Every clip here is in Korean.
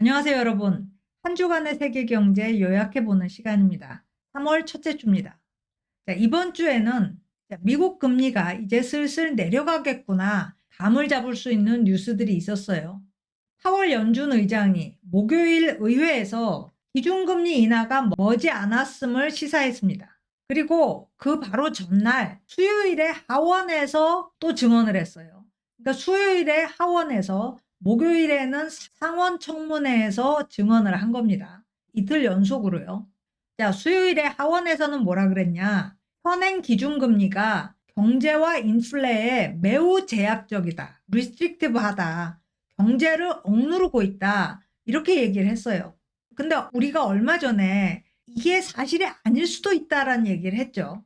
안녕하세요, 여러분. 한 주간의 세계 경제 요약해보는 시간입니다. 3월 첫째 주입니다. 자, 이번 주에는 미국 금리가 이제 슬슬 내려가겠구나 감을 잡을 수 있는 뉴스들이 있었어요. 파월 연준 의장이 목요일 의회에서 기준금리 인하가 머지않았음을 시사했습니다. 그리고 그 바로 전날 수요일에 하원에서 또 증언을 했어요. 그러니까 수요일에 하원에서 목요일에는 상원 청문회에서 증언을 한 겁니다. 이틀 연속으로요. 자, 수요일에 하원에서는 뭐라 그랬냐? 현행 기준금리가 경제와 인플레에 매우 제약적이다. 리스트릭티브하다. 경제를 억누르고 있다. 이렇게 얘기를 했어요. 근데 우리가 얼마 전에 이게 사실이 아닐 수도 있다라는 얘기를 했죠.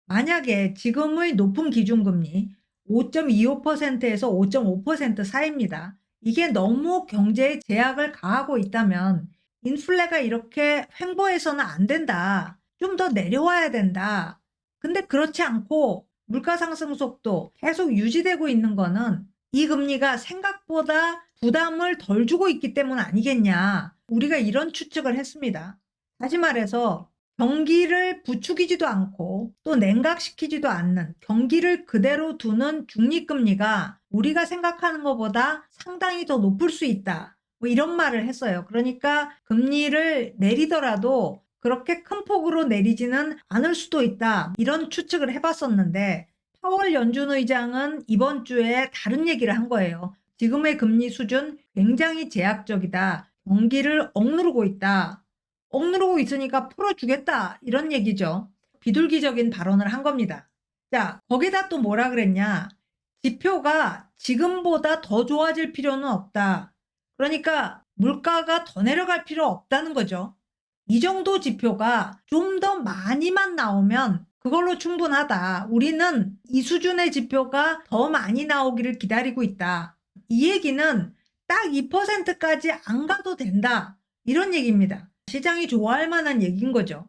만약에 지금의 높은 기준금리 5.25%에서 5.5% 사이입니다. 이게 너무 경제에 제약을 가하고 있다면 인플레가 이렇게 횡보해서는 안 된다. 좀 더 내려와야 된다. 근데 그렇지 않고 물가 상승 속도 계속 유지되고 있는 거는 이 금리가 생각보다 부담을 덜 주고 있기 때문 아니겠냐. 우리가 이런 추측을 했습니다. 다시 말해서 경기를 부추기지도 않고 또 냉각시키지도 않는 경기를 그대로 두는 중립금리가 우리가 생각하는 것보다 상당히 더 높을 수 있다. 뭐 이런 말을 했어요. 그러니까 금리를 내리더라도 그렇게 큰 폭으로 내리지는 않을 수도 있다. 이런 추측을 해봤었는데 파월 연준 의장은 이번 주에 다른 얘기를 한 거예요. 지금의 금리 수준 굉장히 제약적이다. 경기를 억누르고 있다. 억누르고 있으니까 풀어주겠다. 이런 얘기죠. 비둘기적인 발언을 한 겁니다. 자, 거기다 또 뭐라 그랬냐. 지표가 지금보다 더 좋아질 필요는 없다. 그러니까 물가가 더 내려갈 필요 없다는 거죠. 이 정도 지표가 좀 더 많이만 나오면 그걸로 충분하다. 우리는 이 수준의 지표가 더 많이 나오기를 기다리고 있다. 이 얘기는 딱 2%까지 안 가도 된다. 이런 얘기입니다. 시장이 좋아할 만한 얘기인 거죠.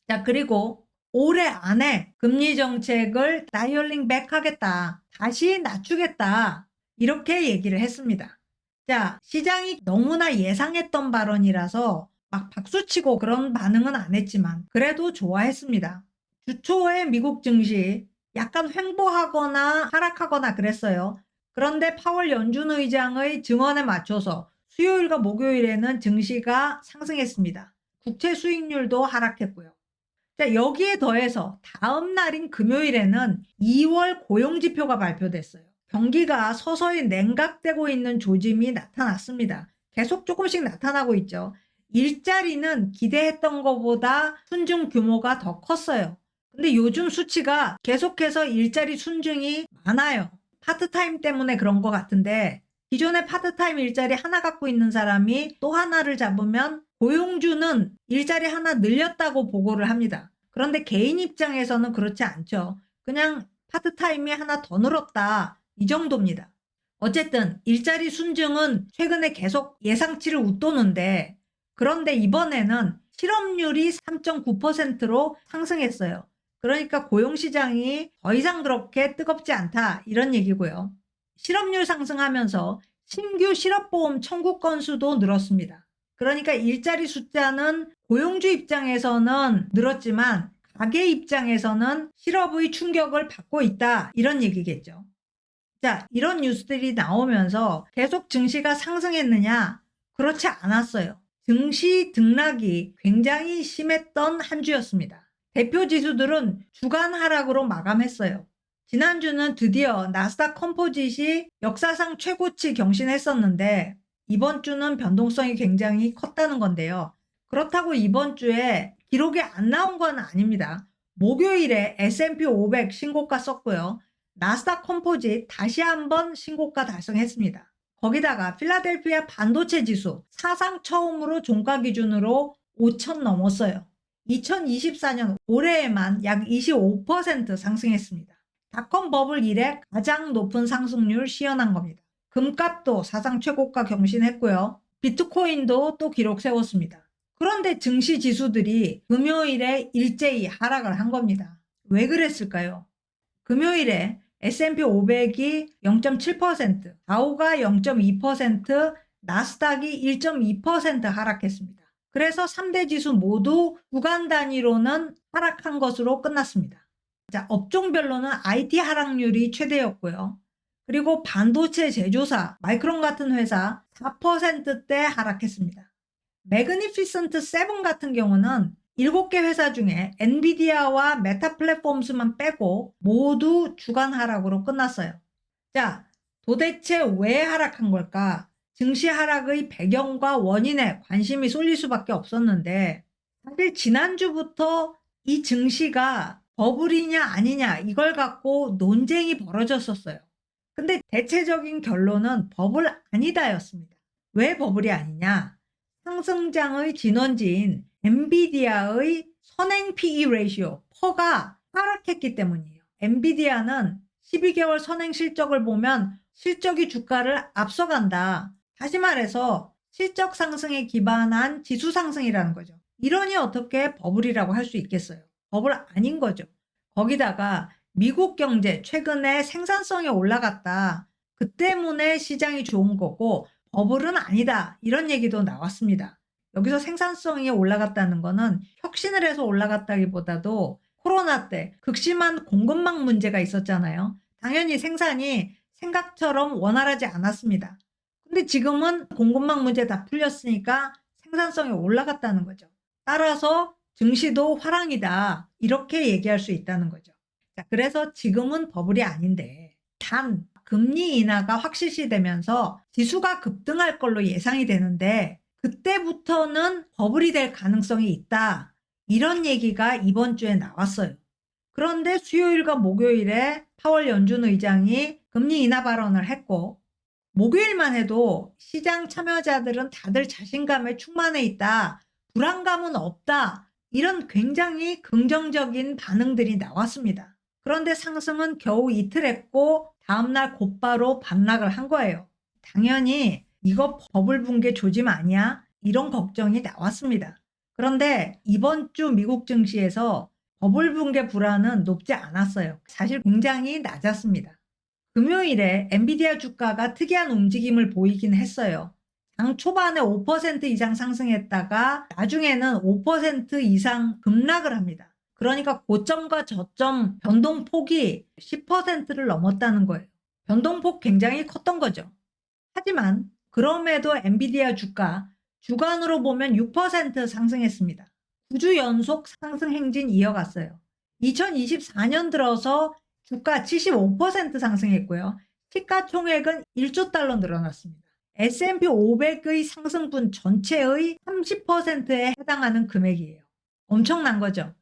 자, 그리고 올해 안에 금리 정책을 다이얼링 백 하겠다. 다시 낮추겠다. 이렇게 얘기를 했습니다. 자, 시장이 너무나 예상했던 발언이라서 막 박수치고 그런 반응은 안 했지만 그래도 좋아했습니다. 주 초에 미국 증시 약간 횡보하거나 하락하거나 그랬어요. 그런데 파월 연준 의장의 증언에 맞춰서 수요일과 목요일에는 증시가 상승했습니다. 국채 수익률도 하락했고요. 자, 여기에 더해서 다음 날인 금요일에는 2월 고용지표가 발표됐어요. 경기가 서서히 냉각되고 있는 조짐이 나타났습니다. 계속 조금씩 나타나고 있죠. 일자리는 기대했던 것보다 순증 규모가 더 컸어요. 근데 요즘 수치가 계속해서 일자리 순증이 많아요. 파트타임 때문에 그런 것 같은데 기존에 파트타임 일자리 하나 갖고 있는 사람이 또 하나를 잡으면 고용주는 일자리 하나 늘렸다고 보고를 합니다. 그런데 개인 입장에서는 그렇지 않죠. 그냥 파트타임이 하나 더 늘었다. 이 정도입니다. 어쨌든 일자리 순증은 최근에 계속 예상치를 웃도는데 그런데 이번에는 실업률이 3.9%로 상승했어요. 그러니까 고용시장이 더 이상 그렇게 뜨겁지 않다. 이런 얘기고요. 실업률 상승하면서 신규 실업보험 청구 건수도 늘었습니다. 그러니까 일자리 숫자는 고용주 입장에서는 늘었지만 가게 입장에서는 실업의 충격을 받고 있다. 이런 얘기겠죠. 자, 이런 뉴스들이 나오면서 계속 증시가 상승했느냐? 그렇지 않았어요. 증시 등락이 굉장히 심했던 한 주였습니다. 대표 지수들은 주간 하락으로 마감했어요. 지난주는 드디어 나스닥 컴포짓이 역사상 최고치 경신했었는데 이번 주는 변동성이 굉장히 컸다는 건데요. 그렇다고 이번 주에 기록이 안 나온 건 아닙니다. 목요일에 S&P 500 신고가 썼고요. 나스닥 컴포짓 다시 한번 신고가 달성했습니다. 거기다가 필라델피아 반도체 지수 사상 처음으로 종가 기준으로 5천 넘었어요. 2024년 올해에만 약 25% 상승했습니다. 닷컴 버블 이래 가장 높은 상승률 시현한 겁니다. 금값도 사상 최고가 경신했고요. 비트코인도 또 기록 세웠습니다. 그런데 증시 지수들이 금요일에 일제히 하락을 한 겁니다. 왜 그랬을까요? 금요일에 S&P 500이 0.7%, 다우가 0.2%, 나스닥이 1.2% 하락했습니다. 그래서 3대 지수 모두 주간 단위로는 하락한 것으로 끝났습니다. 자, 업종별로는 IT 하락률이 최대였고요. 그리고 반도체 제조사, 마이크론 같은 회사 4%대 하락했습니다. 매그니피센트 7 같은 경우는 7개 회사 중에 엔비디아와 메타 플랫폼스만 빼고 모두 주간 하락으로 끝났어요. 자, 도대체 왜 하락한 걸까? 증시 하락의 배경과 원인에 관심이 쏠릴 수밖에 없었는데, 사실 지난주부터 이 증시가 버블이냐 아니냐 이걸 갖고 논쟁이 벌어졌었어요. 근데 대체적인 결론은 버블 아니다였습니다. 왜 버블이 아니냐? 상승장의 진원지인 엔비디아의 선행 PE 레이시오, 퍼가 하락했기 때문이에요. 엔비디아는 12개월 선행 실적을 보면 실적이 주가를 앞서간다. 다시 말해서 실적 상승에 기반한 지수 상승이라는 거죠. 이러니 어떻게 버블이라고 할 수 있겠어요? 버블 아닌 거죠. 거기다가 미국 경제 최근에 생산성이 올라갔다. 그 때문에 시장이 좋은 거고 버블은 아니다. 이런 얘기도 나왔습니다. 여기서 생산성이 올라갔다는 거는 혁신을 해서 올라갔다기보다도 코로나 때 극심한 공급망 문제가 있었잖아요. 당연히 생산이 생각처럼 원활하지 않았습니다. 근데 지금은 공급망 문제 다 풀렸으니까 생산성이 올라갔다는 거죠. 따라서 증시도 화랑이다. 이렇게 얘기할 수 있다는 거죠. 자, 그래서 지금은 버블이 아닌데 단 금리 인하가 확실시되면서 지수가 급등할 걸로 예상이 되는데 그때부터는 버블이 될 가능성이 있다. 이런 얘기가 이번 주에 나왔어요. 그런데 수요일과 목요일에 파월 연준 의장이 금리 인하 발언을 했고 목요일만 해도 시장 참여자들은 다들 자신감에 충만해 있다. 불안감은 없다. 이런 굉장히 긍정적인 반응들이 나왔습니다. 그런데 상승은 겨우 이틀 했고 다음날 곧바로 반락을 한 거예요. 당연히 이거 버블 붕괴 조짐 아니야? 이런 걱정이 나왔습니다. 그런데 이번 주 미국 증시에서 버블 붕괴 불안은 높지 않았어요. 사실 굉장히 낮았습니다. 금요일에 엔비디아 주가가 특이한 움직임을 보이긴 했어요. 장 초반에 5% 이상 상승했다가 나중에는 5% 이상 급락을 합니다. 그러니까 고점과 저점 변동폭이 10%를 넘었다는 거예요. 변동폭 굉장히 컸던 거죠. 하지만 그럼에도 엔비디아 주가 주간으로 보면 6% 상승했습니다. 9주 연속 상승 행진 이어갔어요. 2024년 들어서 주가 75% 상승했고요. 시가총액은 1조 달러 늘어났습니다. S&P 500의 상승분 전체의 30%에 해당하는 금액이에요. 엄청난 거죠.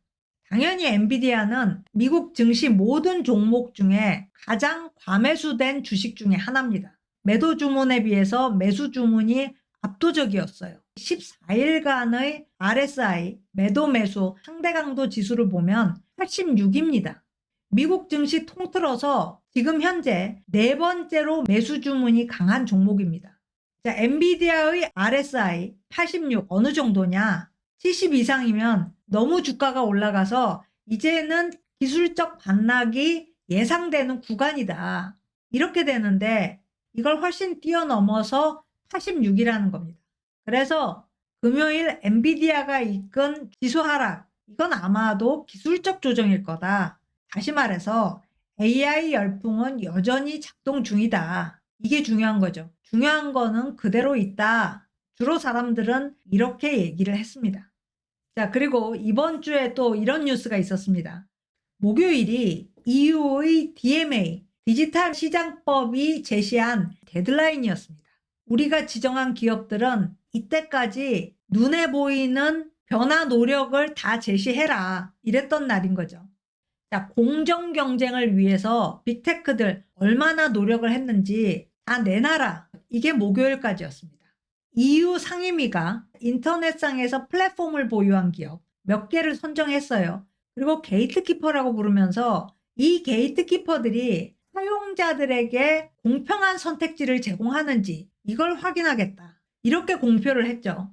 당연히 엔비디아는 미국 증시 모든 종목 중에 가장 과매수된 주식 중에 하나입니다. 매도 주문에 비해서 매수 주문이 압도적이었어요. 14일간의 RSI 매도 매수 상대 강도 지수를 보면 86입니다. 미국 증시 통틀어서 지금 현재 네 번째로 매수 주문이 강한 종목입니다. 자, 엔비디아의 RSI 86 어느 정도냐? 70 이상이면 너무 주가가 올라가서 이제는 기술적 반락이 예상되는 구간이다. 이렇게 되는데 이걸 훨씬 뛰어넘어서 86이라는 겁니다. 그래서 금요일 엔비디아가 이끈 지수 하락, 이건 아마도 기술적 조정일 거다. 다시 말해서 AI 열풍은 여전히 작동 중이다. 이게 중요한 거죠. 중요한 거는 그대로 있다. 주로 사람들은 이렇게 얘기를 했습니다. 자, 그리고 이번 주에 또 이런 뉴스가 있었습니다. 목요일이 EU의 DMA, 디지털 시장법이 제시한 데드라인이었습니다. 우리가 지정한 기업들은 이때까지 눈에 보이는 변화 노력을 다 제시해라. 이랬던 날인 거죠. 자, 공정 경쟁을 위해서 빅테크들 얼마나 노력을 했는지 다 내놔라. 이게 목요일까지였습니다. EU 상임위가 인터넷상에서 플랫폼을 보유한 기업 몇 개를 선정했어요. 그리고 게이트키퍼라고 부르면서 이 게이트키퍼들이 사용자들에게 공평한 선택지를 제공하는지 이걸 확인하겠다. 이렇게 공표를 했죠.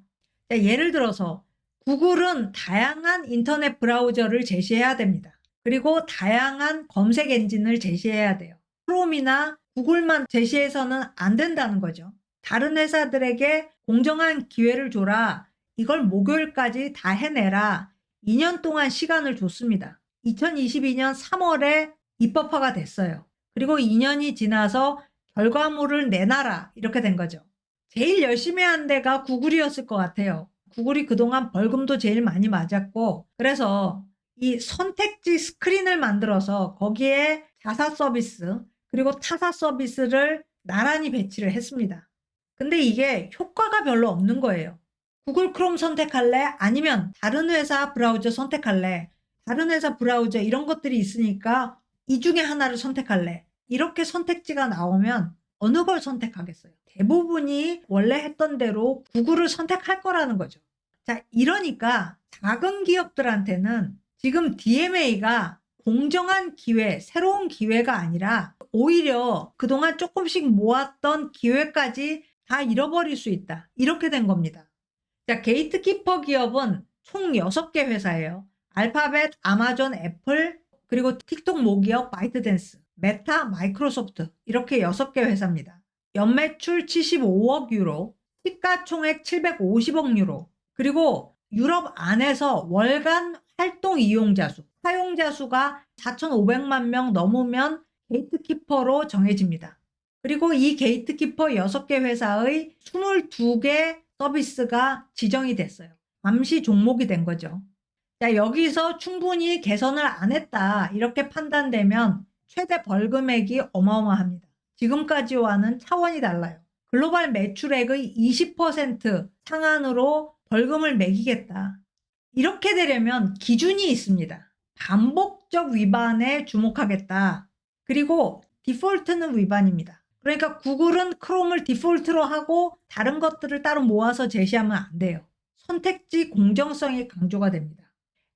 자, 예를 들어서 구글은 다양한 인터넷 브라우저를 제시해야 됩니다. 그리고 다양한 검색 엔진을 제시해야 돼요. 크롬이나 구글만 제시해서는 안 된다는 거죠. 다른 회사들에게 공정한 기회를 줘라. 이걸 목요일까지 다 해내라. 2년 동안 시간을 줬습니다. 2022년 3월에 입법화가 됐어요. 그리고 2년이 지나서 결과물을 내놔라. 이렇게 된 거죠. 제일 열심히 한 데가 구글이었을 것 같아요. 구글이 그동안 벌금도 제일 많이 맞았고, 그래서 이 선택지 스크린을 만들어서 거기에 자사 서비스 그리고 타사 서비스를 나란히 배치를 했습니다. 근데 이게 효과가 별로 없는 거예요. 구글 크롬 선택할래? 아니면 다른 회사 브라우저 선택할래? 다른 회사 브라우저 이런 것들이 있으니까 이 중에 하나를 선택할래? 이렇게 선택지가 나오면 어느 걸 선택하겠어요? 대부분이 원래 했던 대로 구글을 선택할 거라는 거죠. 자, 이러니까 작은 기업들한테는 지금 DMA가 공정한 기회, 새로운 기회가 아니라 오히려 그동안 조금씩 모았던 기회까지 다 잃어버릴 수 있다. 이렇게 된 겁니다. 자, 게이트키퍼 기업은 총 6개 회사예요. 알파벳, 아마존, 애플, 그리고 틱톡 모기업, 바이트댄스, 메타, 마이크로소프트 이렇게 6개 회사입니다. 연매출 75억 유로, 시가총액 750억 유로, 그리고 유럽 안에서 월간 활동 이용자 수, 사용자 수가 4,500만 명 넘으면 게이트키퍼로 정해집니다. 그리고 이 게이트키퍼 6개 회사의 22개 서비스가 지정이 됐어요. 감시 종목이 된 거죠. 자, 여기서 충분히 개선을 안 했다 이렇게 판단되면 최대 벌금액이 어마어마합니다. 지금까지와는 차원이 달라요. 글로벌 매출액의 20% 상한으로 벌금을 매기겠다. 이렇게 되려면 기준이 있습니다. 반복적 위반에 주목하겠다. 그리고 디폴트는 위반입니다. 그러니까 구글은 크롬을 디폴트로 하고 다른 것들을 따로 모아서 제시하면 안 돼요. 선택지 공정성이 강조가 됩니다.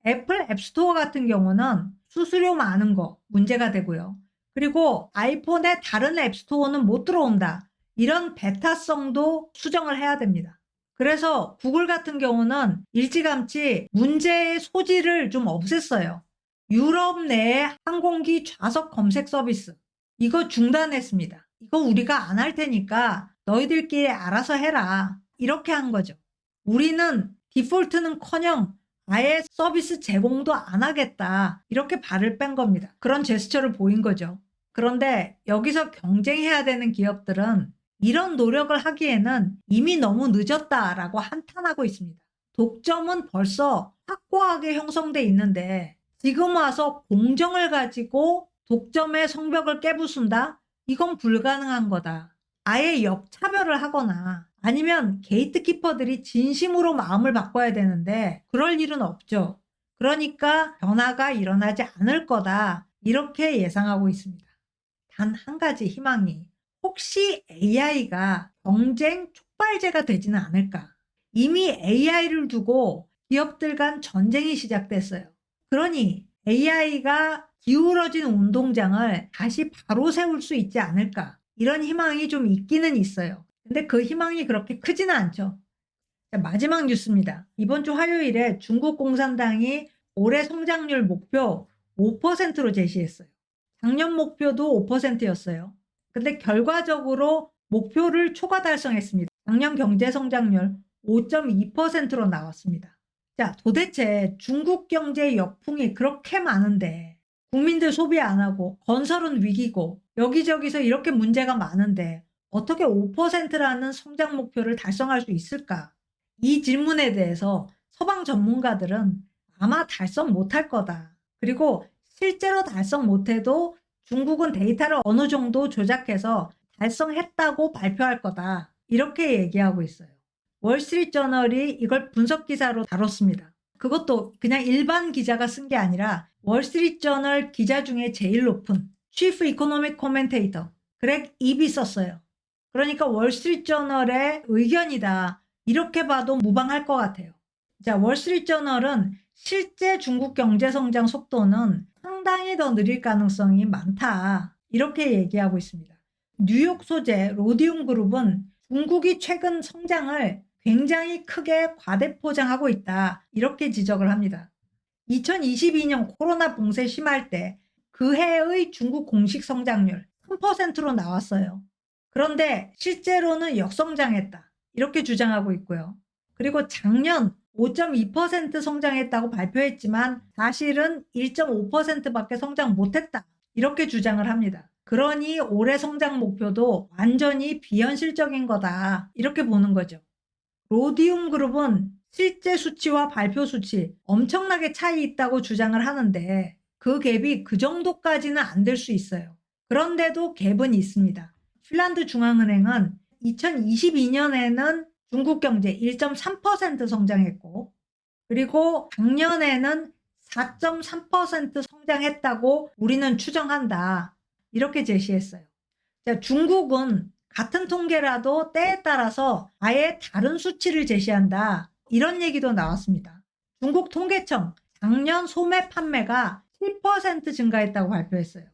애플 앱스토어 같은 경우는 수수료 많은 거 문제가 되고요. 그리고 아이폰의 다른 앱스토어는 못 들어온다. 이런 베타성도 수정을 해야 됩니다. 그래서 구글 같은 경우는 일찌감치 문제의 소지를 좀 없앴어요. 유럽 내 항공기 좌석 검색 서비스 이거 중단했습니다. 이거 우리가 안 할 테니까 너희들끼리 알아서 해라. 이렇게 한 거죠. 우리는 디폴트는커녕 아예 서비스 제공도 안 하겠다. 이렇게 발을 뺀 겁니다. 그런 제스처를 보인 거죠. 그런데 여기서 경쟁해야 되는 기업들은 이런 노력을 하기에는 이미 너무 늦었다라고 한탄하고 있습니다. 독점은 벌써 확고하게 형성돼 있는데 지금 와서 공정을 가지고 독점의 성벽을 깨부순다? 이건 불가능한 거다. 아예 역차별을 하거나 아니면 게이트키퍼들이 진심으로 마음을 바꿔야 되는데 그럴 일은 없죠. 그러니까 변화가 일어나지 않을 거다. 이렇게 예상하고 있습니다. 단 한 가지 희망이 혹시 AI가 경쟁 촉발제가 되지는 않을까? 이미 AI를 두고 기업들 간 전쟁이 시작됐어요. 그러니 AI가 기울어진 운동장을 다시 바로 세울 수 있지 않을까? 이런 희망이 좀 있기는 있어요. 근데 그 희망이 그렇게 크지는 않죠. 자, 마지막 뉴스입니다. 이번 주 화요일에 중국 공산당이 올해 성장률 목표 5%로 제시했어요. 작년 목표도 5%였어요. 근데 결과적으로 목표를 초과 달성했습니다. 작년 경제 성장률 5.2%로 나왔습니다. 자, 도대체 중국 경제의 역풍이 그렇게 많은데 국민들 소비 안 하고 건설은 위기고 여기저기서 이렇게 문제가 많은데 어떻게 5%라는 성장 목표를 달성할 수 있을까? 이 질문에 대해서 서방 전문가들은 아마 달성 못할 거다. 그리고 실제로 달성 못해도 중국은 데이터를 어느 정도 조작해서 달성했다고 발표할 거다. 이렇게 얘기하고 있어요. 월스트리트저널이 이걸 분석 기사로 다뤘습니다. 그것도 그냥 일반 기자가 쓴 게 아니라 월스트리트저널 기자 중에 제일 높은 Chief Economic Commentator 그렉 입이 썼어요. 그러니까 월스트리트저널의 의견이다. 이렇게 봐도 무방할 것 같아요. 자, 월스트리트저널은 실제 중국 경제 성장 속도는 상당히 더 느릴 가능성이 많다. 이렇게 얘기하고 있습니다. 뉴욕 소재 로디움 그룹은 중국이 최근 성장을 굉장히 크게 과대포장하고 있다. 이렇게 지적을 합니다. 2022년 코로나 봉쇄 심할 때 그 해의 중국 공식 성장률 3%로 나왔어요. 그런데 실제로는 역성장했다. 이렇게 주장하고 있고요. 그리고 작년 5.2% 성장했다고 발표했지만 사실은 1.5%밖에 성장 못했다. 이렇게 주장을 합니다. 그러니 올해 성장 목표도 완전히 비현실적인 거다. 이렇게 보는 거죠. 로디움 그룹은 실제 수치와 발표 수치 엄청나게 차이 있다고 주장을 하는데 그 갭이 그 정도까지는 안 될 수 있어요. 그런데도 갭은 있습니다. 핀란드 중앙은행은 2022년에는 중국 경제 1.3% 성장했고 그리고 작년에는 4.3% 성장했다고 우리는 추정한다. 이렇게 제시했어요. 자, 중국은 같은 통계라도 때에 따라서 아예 다른 수치를 제시한다. 이런 얘기도 나왔습니다. 중국 통계청 작년 소매 판매가 7% 증가했다고 발표했어요.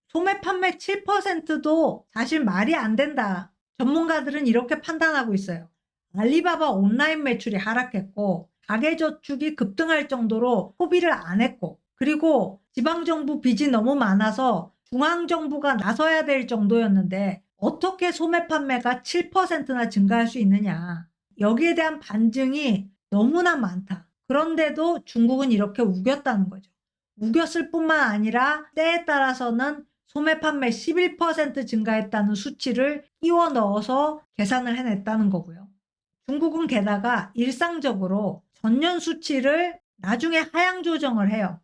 소매 판매 7%도 사실 말이 안 된다. 전문가들은 이렇게 판단하고 있어요. 알리바바 온라인 매출이 하락했고 가계저축이 급등할 정도로 소비를 안 했고 그리고 지방정부 빚이 너무 많아서 중앙정부가 나서야 될 정도였는데 어떻게 소매 판매가 7%나 증가할 수 있느냐. 여기에 대한 반증이 너무나 많다. 그런데도 중국은 이렇게 우겼다는 거죠. 우겼을 뿐만 아니라 때에 따라서는 소매 판매 11% 증가했다는 수치를 끼워 넣어서 계산을 해냈다는 거고요. 중국은 게다가 일상적으로 전년 수치를 나중에 하향 조정을 해요.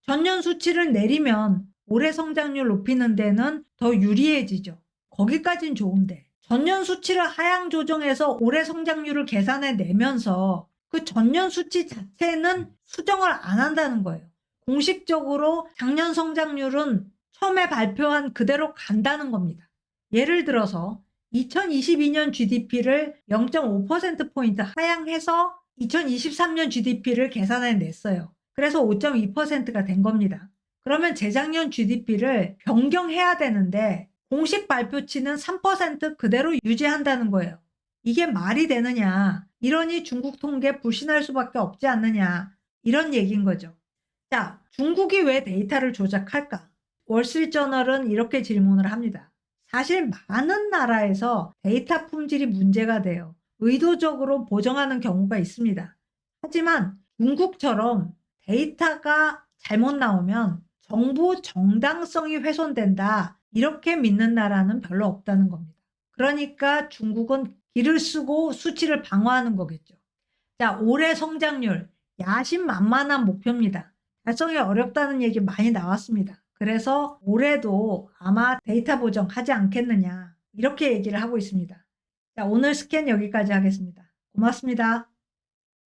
전년 수치를 내리면 올해 성장률 높이는 데는 더 유리해지죠. 거기까진 좋은데 전년 수치를 하향 조정해서 올해 성장률을 계산해 내면서 그 전년 수치 자체는 수정을 안 한다는 거예요. 공식적으로 작년 성장률은 처음에 발표한 그대로 간다는 겁니다. 예를 들어서 2022년 GDP를 0.5%포인트 하향해서 2023년 GDP를 계산해 냈어요. 그래서 5.2%가 된 겁니다. 그러면 재작년 GDP를 변경해야 되는데 공식 발표치는 3% 그대로 유지한다는 거예요. 이게 말이 되느냐. 이러니 중국 통계 불신할 수밖에 없지 않느냐. 이런 얘기인 거죠. 자, 중국이 왜 데이터를 조작할까? 월스트리트저널은 이렇게 질문을 합니다. 사실 많은 나라에서 데이터 품질이 문제가 돼요. 의도적으로 보정하는 경우가 있습니다. 하지만 중국처럼 데이터가 잘못 나오면 정부 정당성이 훼손된다. 이렇게 믿는 나라는 별로 없다는 겁니다. 그러니까 중국은 기를 쓰고 수치를 방어하는 거겠죠. 자, 올해 성장률 야심만만한 목표입니다. 달성이 어렵다는 얘기 많이 나왔습니다. 그래서 올해도 아마 데이터 보정하지 않겠느냐 이렇게 얘기를 하고 있습니다. 자, 오늘 스캔 여기까지 하겠습니다. 고맙습니다.